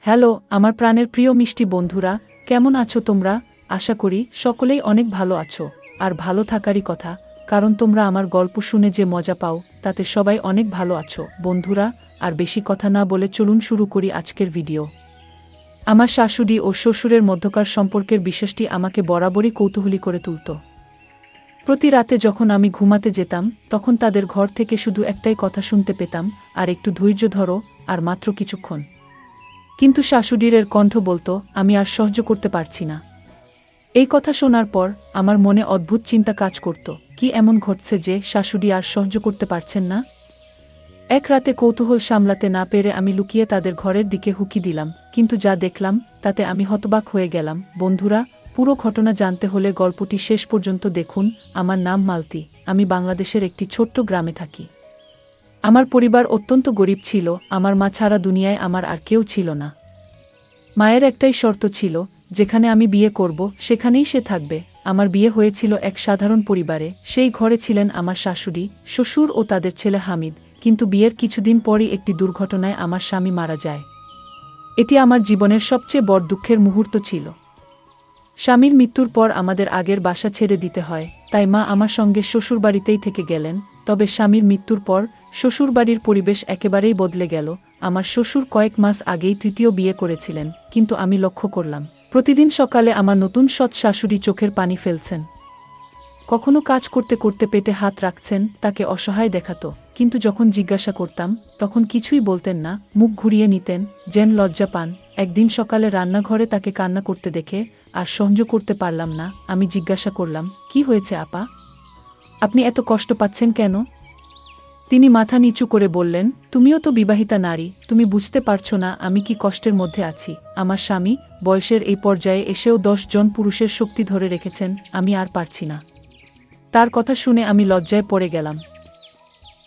Hello আমার প্রাণের প্রিয় মিষ্টি বন্ধুরা, কেমন আছো তোমরা? আশা করি সকলেই অনেক ভালো আছো। আর ভালো থাকারই কথা, কারণ তোমরা আমার গল্প শুনে যে মজা পাও তাতে সবাই অনেক ভালো আছো। বন্ধুরা, আর বেশি কথা না বলে চলুন শুরু করি আজকের ভিডিও। আমার শাশুড়ি ও শ্বশুরের মধ্যকার সম্পর্কের বিষয়টি আমাকে বরাবরই কৌতূহলী করে তুলত। প্রতি রাতে যখন আমি ঘুমাতে যেতাম তখন তাদের ঘর থেকে শুধু একটাই কথা শুনতে পেতাম, আর একটু ধৈর্য ধরো, আর মাত্র কিছুক্ষণ। কিন্তু শাশুড়ির কণ্ঠ বলতো, আমি আর সহ্য করতে পারছি না। এই কথা শোনার পর আমার মনে অদ্ভুত চিন্তা কাজ করত, কি এমন ঘটছে যে শাশুড়ি আর সহ্য করতে পারছেন না। এক রাতে কৌতূহল সামলাতে না পেরে আমি লুকিয়ে তাদের ঘরের দিকে হুকি দিলাম, কিন্তু যা দেখলাম তাতে আমি হতবাক হয়ে গেলাম। বন্ধুরা, পুরো ঘটনা জানতে হলে গল্পটি শেষ পর্যন্ত দেখুন। আমার নাম মালতী, আমি বাংলাদেশের একটি ছোট্ট গ্রামে থাকি। আমার পরিবার অত্যন্ত গরিব ছিল, আমার মা ছাড়া দুনিয়ায় আমার আর কেউ ছিল না। মায়ের একটাই শর্ত ছিল, যেখানে আমি বিয়ে করব সেখানেই সে থাকবে। আমার বিয়ে হয়েছিল এক সাধারণ পরিবারে, সেই ঘরে ছিলেন আমার শাশুড়ি, শ্বশুর ও তাদের ছেলে হামিদ। কিন্তু বিয়ের কিছুদিন পরই একটি দুর্ঘটনায় আমার স্বামী মারা যায়। এটি আমার জীবনের সবচেয়ে বড় দুঃখের মুহূর্ত ছিল। স্বামীর মৃত্যুর পর আমাদের আগের বাসা ছেড়ে দিতে হয়, তাই মা আমার সঙ্গে শ্বশুরবাড়িতেই থেকে গেলেন। তবে স্বামীর মৃত্যুর পর শ্বশুরবাড়ির পরিবেশ একেবারেই বদলে গেল। আমার শ্বশুর কয়েক মাস আগেই তৃতীয় বিয়ে করেছিলেন, কিন্তু আমি লক্ষ্য করলাম প্রতিদিন সকালে আমার নতুন সৎ শাশুড়ি চোখের পানি ফেলছেন। কখনো কাজ করতে করতে পেটে হাত রাখছেন, তাকে অসহায় দেখাতো। কিন্তু যখন জিজ্ঞাসা করতাম তখন কিছুই বলতেন না, মুখ ঘুরিয়ে নিতেন, যেন লজ্জা পান। একদিন সকালে রান্নাঘরে তাকে কান্না করতে দেখে আর সহ্য করতে পারলাম না। আমি জিজ্ঞাসা করলাম, কি হয়েছে আপা? আপনি এত কষ্ট পাচ্ছেন কেন? তিনি মাথা নিচু করে বললেন, তুমিও তো বিবাহিতা নারী, তুমি বুঝতে পারছো না আমি কি কষ্টের মধ্যে আছি। আমার স্বামী বয়সের এই পর্যায়ে এসেও 10 জন পুরুষের শক্তি ধরে রেখেছেন, আমি আর পারছি না। তার কথা শুনে আমি লজ্জায় পড়ে গেলাম।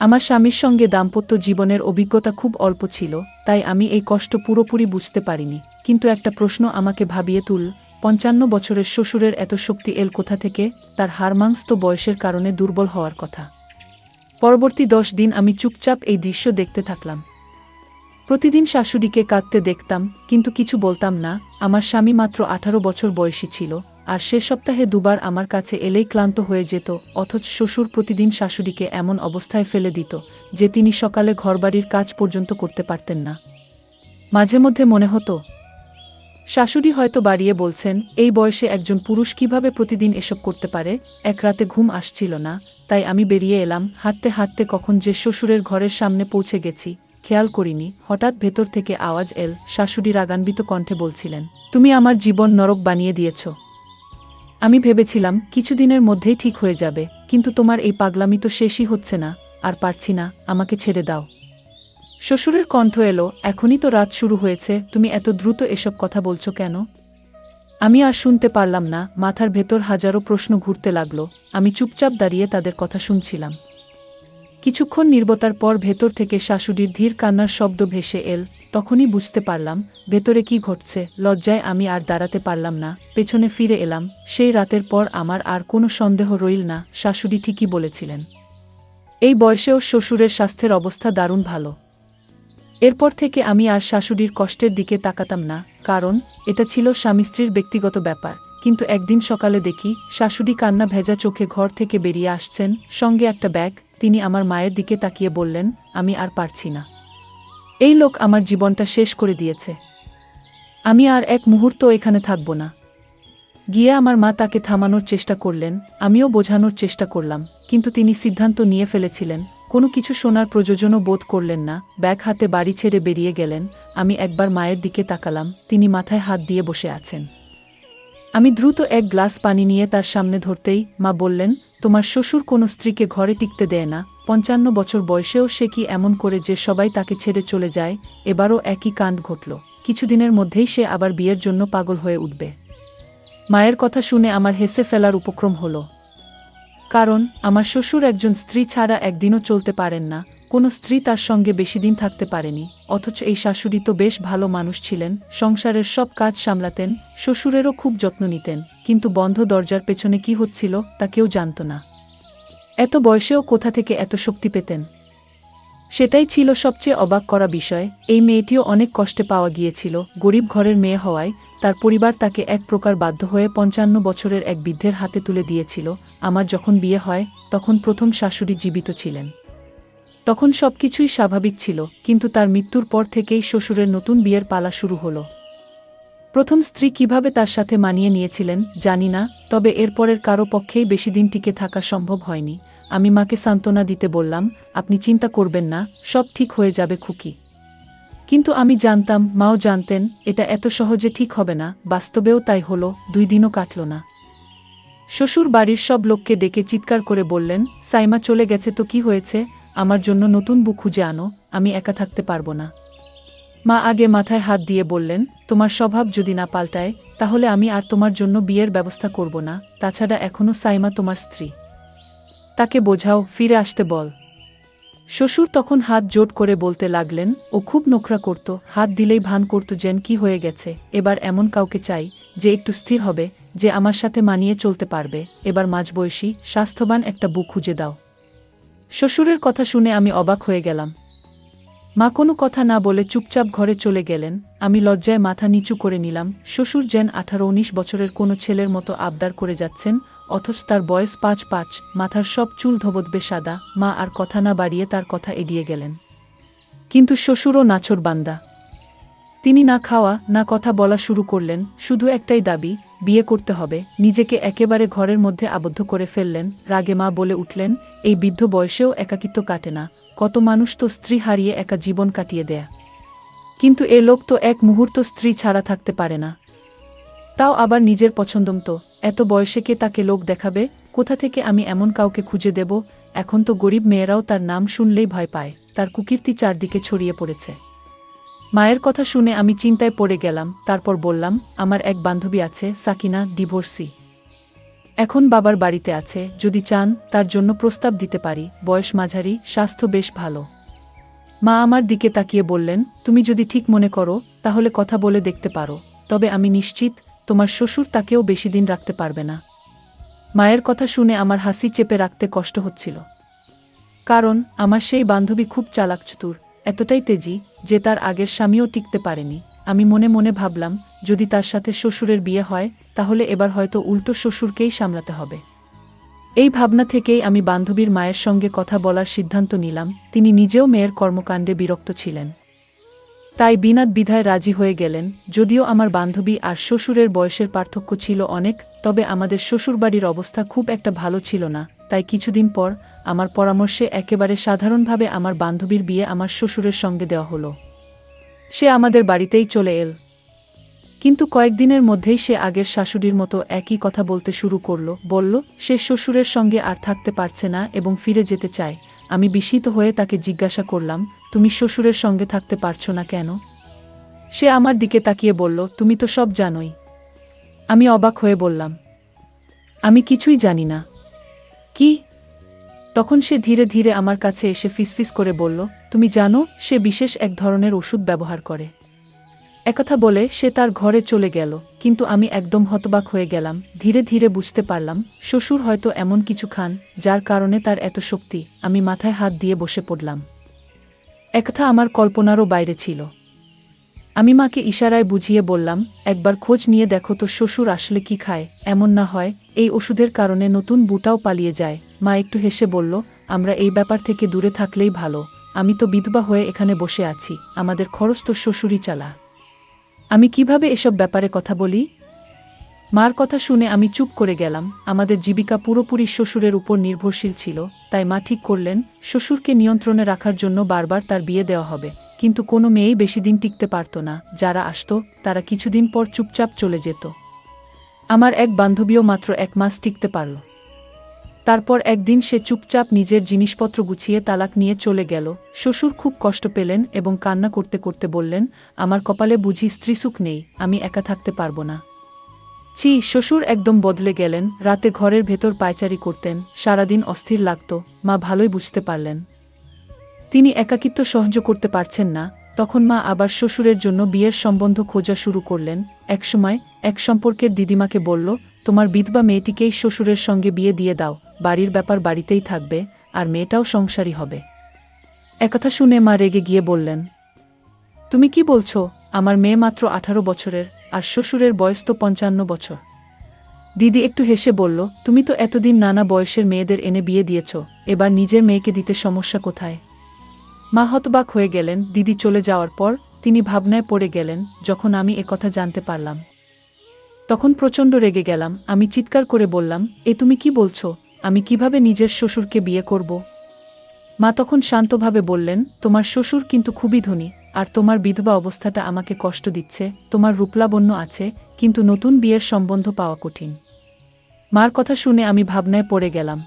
আমার স্বামীর সঙ্গে দাম্পত্য জীবনের অভিজ্ঞতা খুব অল্প ছিল, তাই আমি এই কষ্ট পুরোপুরি বুঝতে পারিনি। কিন্তু একটা প্রশ্ন আমাকে ভাবিয়ে তুল, 55 বছরের শ্বশুরের এত শক্তি এল কোথা থেকে? তার হাড়মাংস তো বয়সের কারণে দুর্বল হওয়ার কথা। পরবর্তী 10 দিন আমি চুপচাপ এই দৃশ্য দেখতে থাকলাম। প্রতিদিন শাশুড়িকে কাঁদতে দেখতাম, কিন্তু কিছু বলতাম না। আমার স্বামী মাত্র 18 বছর বয়সী ছিল, আর সে সপ্তাহে দুবার আমার কাছে এলেই ক্লান্ত হয়ে যেত। অথচ শ্বশুর প্রতিদিন শাশুড়িকে এমন অবস্থায় ফেলে দিত যে তিনি সকালে ঘরবাড়ির কাজ পর্যন্ত করতে পারতেন না। মাঝে মধ্যে মনে হতো, শাশুড়ি হয়তো বাড়িয়ে বলছেন, এই বয়সে একজন পুরুষ কিভাবে প্রতিদিন এসব করতে পারে। এক রাতে ঘুম আসছিল না, তাই আমি বেরিয়ে এলাম। হাঁটতে হাঁটতে কখন যে শ্বশুরের ঘরের সামনে পৌঁছে গেছি খেয়াল করিনি। হঠাৎ ভেতর থেকে আওয়াজ এল, শাশুড়ি রাগান্বিত কণ্ঠে বলছিলেন, তুমি আমার জীবন নরক বানিয়ে দিয়েছ। আমি ভেবেছিলাম কিছুদিনের মধ্যেই ঠিক হয়ে যাবে, কিন্তু তোমার এই পাগলামি তো শেষই হচ্ছে না। আর পারছি না, আমাকে ছেড়ে দাও। শ্বশুরের কণ্ঠ এলো, এখনই তো রাত শুরু হয়েছে, তুমি এত দ্রুত এসব কথা বলছো কেন? আমি আর শুনতে পারলাম না, মাথার ভেতর হাজারো প্রশ্ন ঘুরতে লাগলো। আমি চুপচাপ দাঁড়িয়ে তাদের কথা শুনছিলাম। কিছুক্ষণ নীরবতার পর ভেতর থেকে শাশুড়ির ধীর কান্নার শব্দ ভেসে এল। তখনই বুঝতে পারলাম ভেতরে কি ঘটছে। লজ্জায় আমি আর দাঁড়াতে পারলাম না, পেছনে ফিরে এলাম। সেই রাতের পর আমার আর কোনো সন্দেহ রইল না, শাশুড়ি ঠিকই বলেছিলেন। এই বয়সেও শ্বশুরের স্বাস্থ্যের অবস্থা দারুণ ভালো। এরপর থেকে আমি আর শাশুড়ির কষ্টের দিকে তাকাতাম না, কারণ এটা ছিল স্বামী স্ত্রীর ব্যক্তিগত ব্যাপার। কিন্তু একদিন সকালে দেখি শাশুড়ি কান্না ভেজা চোখে ঘর থেকে বেরিয়ে আসছেন, সঙ্গে একটা ব্যাগ। তিনি আমার মায়ের দিকে তাকিয়ে বললেন, আমি আর পারছি না। এই লোক আমার জীবনটা শেষ করে দিয়েছে। আমি আর এক মুহূর্ত এখানে থাকব না। গিয়ে আমার মা তাকে থামানোর চেষ্টা করলেন, আমিও বোঝানোর চেষ্টা করলাম, কিন্তু তিনি সিদ্ধান্ত নিয়ে ফেলেছিলেন। কোনো কিছু শোনার প্রয়োজনও বোধ করলেন না, ব্যাগ হাতে বাড়ি ছেড়ে বেরিয়ে গেলেন। আমি একবার মায়ের দিকে তাকালাম, তিনি মাথায় হাত দিয়ে বসে আছেন। আমি দ্রুত এক গ্লাস পানি নিয়ে তার সামনে ধরতেই মা বললেন, তোমার শ্বশুর কোনো স্ত্রীকে ঘরে টিকতে দেয় না। 55 বছর বয়সেও সে কি এমন করে যে সবাই তাকে ছেড়ে চলে যায়? এবারও একই কাণ্ড ঘটল। কিছুদিনের মধ্যেই সে আবার বিয়ের জন্য পাগল হয়ে উঠবে। মায়ের কথা শুনে আমার হেসে ফেলার উপক্রম হলো, কারণ আমার শ্বশুর একজন স্ত্রী ছাড়া একদিনও চলতে পারেন না। কোনো স্ত্রী তার সঙ্গে বেশি দিন থাকতে পারেনি। অথচ এই শাশুড়ি তো বেশ ভালো মানুষ ছিলেন, সংসারের সব কাজ সামলাতেন, শ্বশুরেরও খুব যত্ন নিতেন। কিন্তু বন্ধ দরজার পেছনে কি হচ্ছিল তা কেউ জানত না। এত বয়সেও কোথা থেকে এত শক্তি পেতেন? সেটাই ছিল সবচেয়ে অবাক করা বিষয়। এই মেয়েটিও অনেক কষ্টে পাওয়া গিয়েছিল। গরিব ঘরের মেয়ে হওয়ায় তার পরিবার তাকে এক প্রকার বাধ্য হয়ে ৫৫ বছরের এক বৃদ্ধের হাতে তুলে দিয়েছিল। আমার যখন বিয়ে হয় তখন প্রথম শাশুড়ি জীবিত ছিলেন। তখন সবকিছুই স্বাভাবিক ছিল, কিন্তু তার মৃত্যুর পর থেকেই শ্বশুরের নতুন বিয়ের পালা শুরু হলো। প্রথম স্ত্রী কিভাবে তার সাথে মানিয়ে নিয়েছিলেন জানি না, তবে এরপরের কারো পক্ষেই বেশি দিন টিকে থাকা সম্ভব হয়নি। আমি মাকে সান্ত্বনা দিতে বললাম, আপনি চিন্তা করবেন না, সব ঠিক হয়ে যাবে খুকি। কিন্তু আমি জানতাম, মাও জানতেন, এটা এত সহজে ঠিক হবে না। বাস্তবেও তাই হলো। 2 দিনও কাটল না। শ্বশুর বাড়ির সব লোককে ডেকে চিৎকার করে বললেন, সাইমা চলে গেছে তো কি হয়েছে, আমার জন্য নতুন বউ খুঁজে আনো, আমি একা থাকতে পারবো না। মা আগে মাথায় হাত দিয়ে বললেন, তোমার স্বভাব যদি না পাল্টায় তাহলে আমি আর তোমার জন্য বিয়ের ব্যবস্থা করব না। তাছাড়া এখনও সাইমা তোমার স্ত্রী, তাকে বোঝাও, ফিরে আসতে বল। শ্বশুর তখন হাত জোট করে বলতে লাগলেন, ও খুব নোখরা করত, হাত দিলেই ভান করত যেন কি হয়ে গেছে। এবার এমন কাউকে চাই যে একটু স্থির হবে, যে আমার সাথে মানিয়ে চলতে পারবে। এবার মাঝবয়সী স্বাস্থ্যবান একটা বউ খুঁজে দাও। শ্বশুরের কথা শুনে আমি অবাক হয়ে গেলাম। মা কোনো কথা না বলে চুপচাপ ঘরে চলে গেলেন। আমি লজ্জায় মাথা নিচু করে নিলাম। শ্বশুর যেন 18-19 বছরের কোনো ছেলের মতো আবদার করে যাচ্ছেন, অথচ তার বয়স 5-5, মাথার সব চুল ধবধবে সাদা। মা আর কথা না বাড়িয়ে তার কথা এড়িয়ে গেলেন। কিন্তু শ্বশুরও নাছোড়বান্দা। তিনি না খাওয়া না কথা বলা শুরু করলেন, শুধু একটাই দাবি, বিয়ে করতে হবে। নিজেকে একেবারে ঘরের মধ্যে আবদ্ধ করে ফেললেন। রাগে মা বলে উঠলেন, এই বৃদ্ধ বয়সেও একাকিত্ব কাটে না? কত মানুষ তো স্ত্রী হারিয়ে একা জীবন কাটিয়ে দেয়, কিন্তু এ লোক তো এক মুহূর্ত স্ত্রী ছাড়া থাকতে পারে না, তাও আবার নিজের পছন্দমতো। এত বয়সে কে তাকে লোক দেখাবে? কোথা থেকে আমি এমন কাউকে খুঁজে দেব? এখন তো গরিব মেয়েরাও তার নাম শুনলেই ভয় পায়। তার কুকীর্তি চারদিকে ছড়িয়ে পড়েছে। মায়ের কথা শুনে আমি চিন্তায় পড়ে গেলাম। তারপর বললাম, আমার এক বান্ধবী আছে, সাকিনা, ডিভোর্সি, এখন বাবার বাড়িতে আছে। যদি চান তার জন্য প্রস্তাব দিতে পারি। বয়স মাঝারি, স্বাস্থ্য বেশ ভালো। মা আমার দিকে তাকিয়ে বললেন, তুমি যদি ঠিক মনে করো তাহলে কথা বলে দেখতে পারো, তবে আমি নিশ্চিত তোমার শ্বশুর তাকেও বেশি দিন রাখতে পারবে না। মায়ের কথা শুনে আমার হাসি চেপে রাখতে কষ্ট হচ্ছিল, কারণ আমার সেই বান্ধবী খুব চালাক চতুর, এতটাই তেজি যে তার আগের স্বামীও টিকতে পারেনি। আমি মনে মনে ভাবলাম, যদি তার সাথে শ্বশুরের বিয়ে হয় তাহলে এবার হয়তো উল্টো শ্বশুরকেই সামলাতে হবে। এই ভাবনা থেকেই আমি বান্ধবীর মায়ের সঙ্গে কথা বলার সিদ্ধান্ত নিলাম। তিনি নিজেও মেয়ের কর্মকাণ্ডে বিরক্ত ছিলেন, তাই বিনা দ্বিধায় রাজি হয়ে গেলেন। যদিও আমার বান্ধবী আর শ্বশুরের বয়সের পার্থক্য ছিল অনেক, তবে আমাদের শ্বশুরবাড়ির অবস্থা খুব একটা ভালো ছিল না। তাই কিছুদিন পর আমার পরামর্শে একেবারে সাধারণভাবে আমার বান্ধবীর বিয়ে আমার শ্বশুরের সঙ্গে দেওয়া হলো। সে আমাদের বাড়িতেই চলে এল, কিন্তু কয়েকদিনের মধ্যেই সে আগের শাশুড়ির মতো একই কথা বলতে শুরু করল। বলল সে শ্বশুরের সঙ্গে আর থাকতে পারছে না এবং ফিরে যেতে চায়। আমি বিস্মিত হয়ে তাকে জিজ্ঞাসা করলাম, তুমি শ্বশুরের সঙ্গে থাকতে পারছো না কেন? সে আমার দিকে তাকিয়ে বলল, তুমি তো সব জানোই। আমি অবাক হয়ে বললাম, আমি কিছুই জানি না। কি? তখন সে ধীরে ধীরে আমার কাছে এসে ফিসফিস করে বলল, তুমি জানো সে বিশেষ এক ধরনের ওষুধ ব্যবহার করে। একথা বলে সে তার ঘরে চলে গেল। কিন্তু আমি একদম হতবাক হয়ে গেলাম। ধীরে ধীরে বুঝতে পারলাম, শ্বশুর হয়তো এমন কিছু খান যার কারণে তার এত শক্তি। আমি মাথায় হাত দিয়ে বসে পড়লাম। একথা আমার কল্পনারও বাইরে ছিল। আমি মাকে ইশারায় বুঝিয়ে বললাম, একবার খোঁজ নিয়ে দেখো তো শ্বশুর আসলে কি খায়। এমন না হয় এই ওষুধের কারণে নতুন বুটাও পালিয়ে যায়। মা একটু হেসে বলল, আমরা এই ব্যাপার থেকে দূরে থাকলেই ভালো। আমি তো বিধবা হয়ে এখানে বসে আছি, আমাদের খরচ তো শ্বশুরই চালা। আমি কিভাবে এসব ব্যাপারে কথা বলি? মার কথা শুনে আমি চুপ করে গেলাম। আমাদের জীবিকা পুরোপুরি শ্বশুরের উপর নির্ভরশীল ছিল, তাই মা ঠিক করলেন শ্বশুরকে নিয়ন্ত্রণে রাখার জন্য বারবার তার বিয়ে দেওয়া হবে। কিন্তু কোনো মেয়েই বেশি দিন টিকতে পারত না। যারা আসতো তারা কিছুদিন পর চুপচাপ চলে যেত। আমার এক বান্ধবীও মাত্র 1 মাস টিকতে পারল। তারপর একদিন সে চুপচাপ নিজের জিনিসপত্র গুছিয়ে তালাক নিয়ে চলে গেল। শ্বশুর খুব কষ্ট পেলেন এবং কান্না করতে করতে বললেন, আমার কপালে বুঝি স্ত্রীসুখ নেই, আমি একা থাকতে পারবো না। ছি! শ্বশুর একদম বদলে গেলেন। রাতে ঘরের ভেতর পায়চারি করতেন, সারাদিন অস্থির লাগত। মা ভালোই বুঝতে পারলেন তিনি একাকিত্ব সহ্য করতে পারছেন না। তখন মা আবার শ্বশুরের জন্য বিয়ের সম্বন্ধ খোঁজা শুরু করলেন। একসময় এক সম্পর্কের দিদিমাকে বলল, তোমার বিধবা মেয়েটিকেই শ্বশুরের সঙ্গে বিয়ে দিয়ে দাও, বাড়ির ব্যাপার বাড়িতেই থাকবে আর মেয়েটাও সংসারী হবে। একথা শুনে মা রেগে গিয়ে বললেন, তুমি কি বলছো? আমার মেয়ে মাত্র 18 বছরের, আর শ্বশুরের বয়স তো 55 বছর। দিদি একটু হেসে বলল, তুমি তো এতদিন নানা বয়সের মেয়েদের এনে বিয়ে দিয়েছ, এবার নিজের মেয়েকে দিতে সমস্যা কোথায়? মা হতবাক হয়ে গেলেন। দিদি চলে যাওয়ার পর তিনি ভাবনায় পড়ে গেলেন। যখন আমি একথা জানতে পারলাম তখন প্রচণ্ড রেগে গেলাম। আমি চিৎকার করে বললাম, এ তুমি কি বলছো? আমি কিভাবে নিজের শ্বশুরকে বিয়ে করব? মা তখন শান্তভাবে বললেন, তোমার শ্বশুর কিন্তু খুবই ধনী, আর তোমার বিধবা অবস্থাটা আমাকে কষ্ট দিচ্ছে। তোমার রূপলাবণ্য আছে, কিন্তু নতুন বিয়ের সম্বন্ধ পাওয়া কঠিন। মার কথা শুনে আমি ভাবনায় পড়ে গেলাম।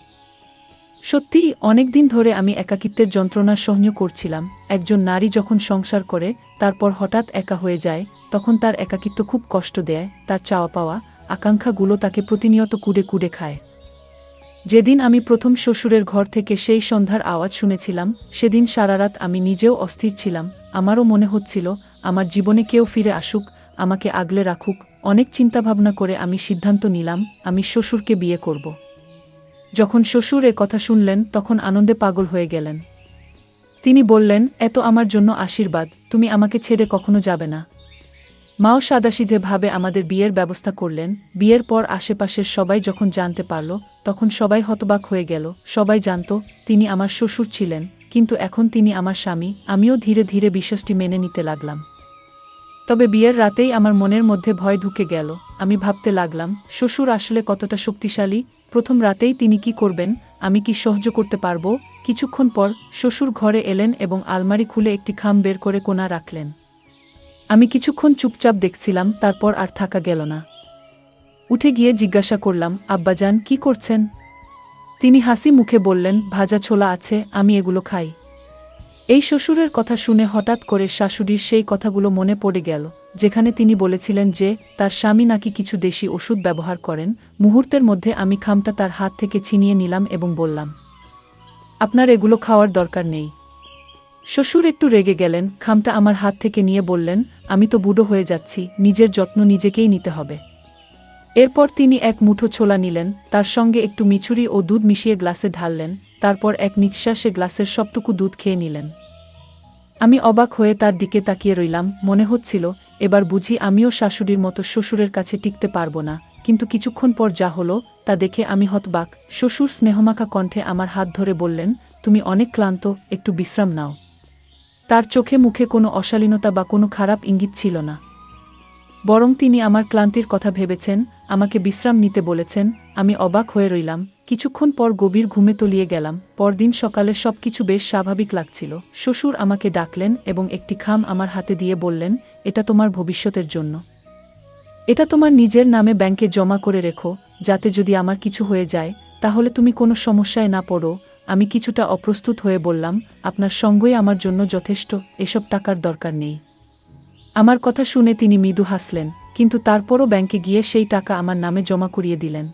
সত্যিই অনেকদিন ধরে আমি একাকিত্বের যন্ত্রণা সহ্য করছিলাম। একজন নারী যখন সংসার করে তারপর হঠাৎ একা হয়ে যায়, তখন তার একাকিত্ব খুব কষ্ট দেয়। তার চাওয়া পাওয়া, আকাঙ্ক্ষাগুলো তাকে প্রতিনিয়ত কুড়ে কুড়ে খায়। যেদিন আমি প্রথম শ্বশুরের ঘর থেকে সেই সন্ধ্যার আওয়াজ শুনেছিলাম, সেদিন সারা রাত আমি নিজেও অস্থির ছিলাম। আমারও মনে হচ্ছিল আমার জীবনে কেউ ফিরে আসুক, আমাকে আগলে রাখুক। অনেক চিন্তাভাবনা করে আমি সিদ্ধান্ত নিলাম, আমি শ্বশুরকে বিয়ে করব। যখন শ্বশুর এ কথা শুনলেন তখন আনন্দে পাগল হয়ে গেলেন। তিনি বললেন, এত আমার জন্য আশীর্বাদ, তুমি আমাকে ছেড়ে কখনো যাবে না। মাও সাদাসিধে ভাবে আমাদের বিয়ের ব্যবস্থা করলেন। বিয়ের পর আশেপাশের সবাই যখন জানতে পারল তখন সবাই হতবাক হয়ে গেল। সবাই জানত তিনি আমার শ্বশুর ছিলেন, কিন্তু এখন তিনি আমার স্বামী। আমিও ধীরে ধীরে বিষয়টি মেনে নিতে লাগলাম। তবে বিয়ের রাতেই আমার মনের মধ্যে ভয় ঢুকে গেল। আমি ভাবতে লাগলাম, শ্বশুর আসলে কতটা শক্তিশালী। প্রথম রাতেই তিনি কি করবেন, আমি কি সহ্য করতে পারব? কিছুক্ষণ পর শ্বশুর ঘরে এলেন এবং আলমারি খুলে একটি খাম বের করে কোণা রাখলেন। আমি কিছুক্ষণ চুপচাপ দেখছিলাম, তারপর আর থাকা গেল না। উঠে গিয়ে জিজ্ঞাসা করলাম, আব্বাজান কি করছেন? তিনি হাসি মুখে বললেন, ভাজা ছোলা আছে, আমি এগুলো খাই। এই শ্বশুরের কথা শুনে হঠাৎ করে শাশুড়ির সেই কথাগুলো মনে পড়ে গেল, যেখানে তিনি বলেছিলেন যে তার স্বামী নাকি কিছু দেশি ওষুধ ব্যবহার করেন। মুহূর্তের মধ্যে আমি খামটা তার হাত থেকে ছিনিয়ে নিলাম এবং বললাম, আপনার এগুলো খাওয়ার দরকার নেই। শ্বশুর একটু রেগে গেলেন। খামটা আমার হাত থেকে নিয়ে বললেন, আমি তো বুড়ো হয়ে যাচ্ছি, নিজের যত্ন নিজেকেই নিতে হবে। এরপর তিনি এক মুঠো ছোলা নিলেন, তার সঙ্গে একটু মিছুরি ও দুধ মিশিয়ে গ্লাসে ঢাললেন, তারপর এক নিঃশ্বাসে গ্লাসের সবটুকু দুধ খেয়ে নিলেন। আমি অবাক হয়ে তার দিকে তাকিয়ে রইলাম। মনে হচ্ছিল এবার বুঝি আমিও শাশুড়ির মতো শ্বশুরের কাছে টিকতে পারব না। কিন্তু কিছুক্ষণ পর যা হলো তা দেখে আমি হতবাক। শ্বশুর স্নেহমাখা কণ্ঠে আমার হাত ধরে বললেন, তুমি অনেক ক্লান্ত, একটু বিশ্রাম নাও। তার চোখে মুখে কোনো অশালীনতা বা কোনো খারাপ ইঙ্গিত ছিল না, বরং তিনি আমার ক্লান্তির কথা ভেবেছেন, আমাকে বিশ্রাম নিতে বলেছেন। আমি অবাক হয়ে রইলাম। কিছুক্ষণ পর গভীর ঘুমে তলিয়ে গেলাম। পরদিন সকালে সবকিছু বেশ স্বাভাবিক লাগছিল। শ্বশুর আমাকে ডাকলেন এবং একটি খাম আমার হাতে দিয়ে বললেন, এটা তোমার ভবিষ্যতের জন্য। এটা তোমার নিজের নামে ব্যাংকে জমা করে রেখো, যাতে যদি আমার কিছু হয়ে যায় তাহলে তুমি কোনো সমস্যায় না পড়ো। আমি কিছুটা অপ্রস্তুত হয়ে বললাম, আপনার সঙ্গই আমার জন্য যথেষ্ট, এসব টাকার দরকার নেই। আমার কথা শুনে তিনি মৃদু হাসলেন, কিন্তু তারপরও ব্যাংকে গিয়ে সেই টাকা আমার নামে জমা করিয়ে দিলেন।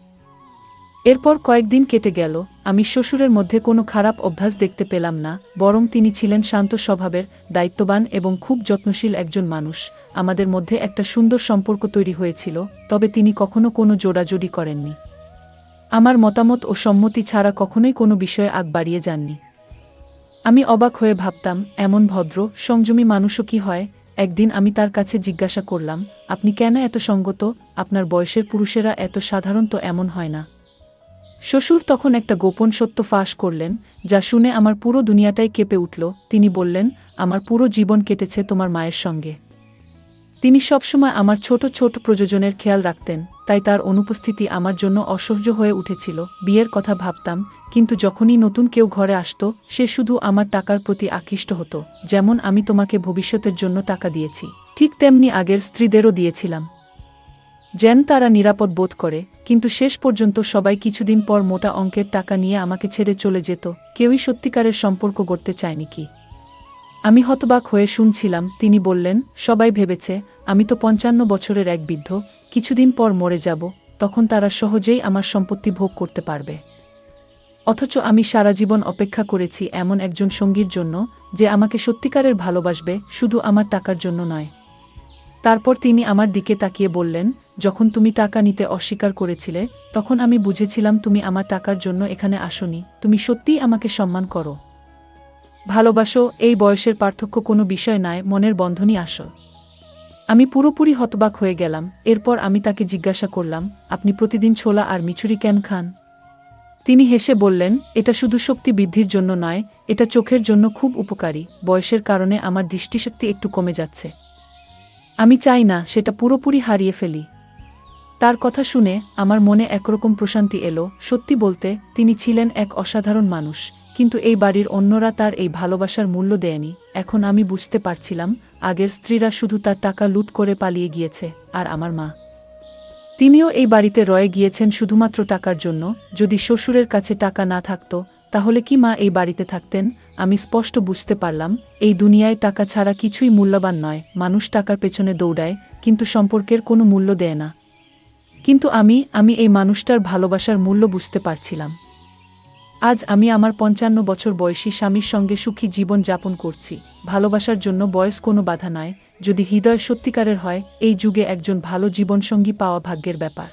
এরপর কয়েকদিন কেটে গেল। আমি শ্বশুরের মধ্যে কোনো খারাপ অভ্যাস দেখতে পেলাম না, বরং তিনি ছিলেন শান্ত স্বভাবের, দায়িত্ববান এবং খুব যত্নশীল একজন মানুষ। আমাদের মধ্যে একটা সুন্দর সম্পর্ক তৈরি হয়েছিল, তবে তিনি কখনো কোনো জোড়াজুড়ি করেননি। আমার মতামত ও সম্মতি ছাড়া কখনোই কোনো বিষয়ে আগ বাড়িয়ে যাননি। আমি অবাক হয়ে ভাবতাম, এমন ভদ্র, সংযমী মানুষও কি হয়? একদিন আমি তার কাছে জিজ্ঞাসা করলাম, আপনি কেন এত সঙ্গত? আপনার বয়সের পুরুষেরা এত সাধারণত এমন হয় না। শ্বশুর তখন একটা গোপন সত্য ফাঁস করলেন, যা শুনে আমার পুরো দুনিয়াটাই কেঁপে উঠল। তিনি বললেন, আমার পুরো জীবন কেটেছে তোমার মায়ের সঙ্গে। তিনি সবসময় আমার ছোট ছোট প্রয়োজনের খেয়াল রাখতেন, তাই তার অনুপস্থিতি আমার জন্য অসহ্য হয়ে উঠেছিল। বিয়ের কথা ভাবতাম, কিন্তু যখনই নতুন কেউ ঘরে আসতো সে শুধু আমার টাকার প্রতি আকৃষ্ট হতো। যেমন আমি তোমাকে ভবিষ্যতের জন্য টাকা দিয়েছি, ঠিক তেমনি আগের স্ত্রীদেরও দিয়েছিলাম, যেন তারা নিরাপদ বোধ করে। কিন্তু শেষ পর্যন্ত সবাই কিছুদিন পর মোটা অঙ্কের টাকা নিয়ে আমাকে ছেড়ে চলে যেত। কেউই সত্যিকারের সম্পর্ক গড়তে চায়নি কি? আমি হতবাক হয়ে শুনছিলাম। তিনি বললেন, সবাই ভেবেছে আমি তো 55 বছরের এক বৃদ্ধ, কিছুদিন পর মরে যাব, তখন তারা সহজেই আমার সম্পত্তি ভোগ করতে পারবে। অথচ আমি সারা জীবন অপেক্ষা করেছি এমন একজন সঙ্গীর জন্য, যে আমাকে সত্যিকারের ভালোবাসবে, শুধু আমার টাকার জন্য নয়। তারপর তিনি আমার দিকে তাকিয়ে বললেন, যখন তুমি টাকা নিতে অস্বীকার করেছিলে তখন আমি বুঝেছিলাম তুমি আমার টাকার জন্য এখানে আসোনি, তুমি সত্যিই আমাকে সম্মান করো। ভালোবাসো, এই বয়সের পার্থক্য কোনো বিষয় নয়, মনের বন্ধনই আসল। আমি পুরোপুরি হতবাক হয়ে গেলাম। এরপর আমি তাকে জিজ্ঞাসা করলাম, আপনি প্রতিদিন ছোলা আর মিছুরি কেন খান? তিনি হেসে বললেন, এটা শুধু শক্তি বৃদ্ধির জন্য নয়, এটা চোখের জন্য খুব উপকারী। বয়সের কারণে আমার দৃষ্টিশক্তি একটু কমে যাচ্ছে। আমি চাই না সেটা পুরোপুরি হারিয়ে ফেলি। তার কথা শুনে আমার মনে একরকম প্রশান্তি এলো। সত্যি বলতে তিনি ছিলেন এক অসাধারণ মানুষ, কিন্তু এই বাড়ির অন্যরা তার এই ভালোবাসার মূল্য দেয়নি। এখন আমি বুঝতে পারছিলাম, আগের স্ত্রীরা শুধু তার টাকা লুট করে পালিয়ে গিয়েছে, আর আমার মা, তিনিও এই বাড়িতে রয়ে গিয়েছেন শুধুমাত্র টাকার জন্য। যদি শ্বশুরের কাছে টাকা না থাকত, তাহলে কি মা এই বাড়িতে থাকতেন? আমি স্পষ্ট বুঝতে পারলাম, এই দুনিয়ায় টাকা ছাড়া কিছুই মূল্যবান নয়। মানুষ টাকার পেছনে দৌড়ায়, কিন্তু সম্পর্কের কোনো মূল্য দেয় না। কিন্তু আমি এই মানুষটার ভালোবাসার মূল্য বুঝতে পারছিলাম। আজ আমি আমার ৫৫ বছর বয়সী স্বামীর সঙ্গে সুখী জীবন যাপন করছি। ভালোবাসার জন্য বয়স কোনো বাধা নয়, যদি হৃদয় সত্যিকারের হয়। এই যুগে একজন ভালো জীবনসঙ্গী পাওয়া ভাগ্যের ব্যাপার।